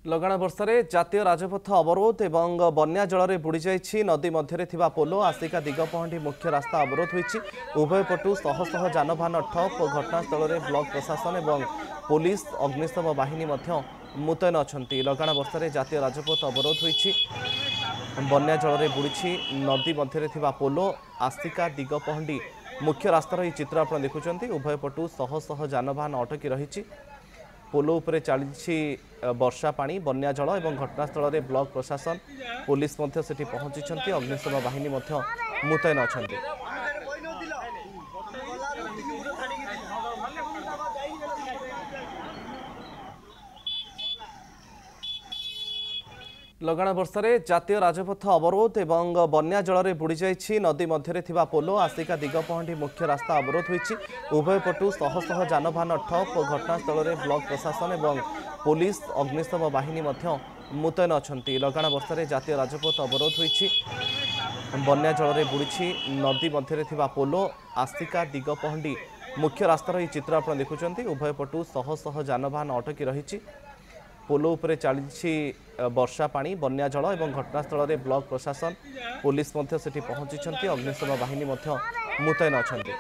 लगाण वर्षा जातीय राजपथ अवरोध एवं बन्या जल बुड़ी जाइछि। नदी मध्य पोलो आसिका दिगपहंडी मुख्य रास्ता अवरोध होइछि। उभय पटु शह शह जानवाहन ठप। घटनास्थल में ब्लॉक प्रशासन एवं पुलिस अग्निशम बाहिनी मुतयन अछंती। लगाण वर्षा जातीय राजपथ अवरोध होइछि। बन्या जल बुड़ी नदी मध्य पोलो आसिका दिगपहंडी मुख्य रास्तार यह चित्र आप देखुं। उभय पटु शह शह जानवाहन अटकी रही। पोलो उपरे चली वर्षा पानी बन्या जल एवं घटनास्थल में ब्लॉक प्रशासन पुलिस सेठी पहुंची। अग्निशम बाहिनी मुतयन अछंती। लगाण वर्षा जातीय राजपथ अवरोध एवं बन्या जल बुड़ी जाइछि। नदी मध्य पोलो आसिका दिगपहंडी मुख्य रास्ता अवरोध होइछि। उभय पटु शह शह जानवाहन ठप। घटनास्थल में ब्लॉक प्रशासन एवं पुलिस अग्निशम बाहिनी मुतयन अछंती। लगाण वर्षा जातीय राजपथ अवरोध होइछि। बन्या जल बुड़ी नदी मध्य पोलो आसिका दिगपहंडी मुख्य रास्तार यह चित्र आप देखुं। उभय पटु शह शह जानवाहन अटकी रही। पोलो उपरे चली वर्षा पानी बन्या जल एवं घटनास्थल में ब्लॉक प्रशासन पुलिस सेठी पहुंची। अग्निशम बाहिनी मुतयन अछंती।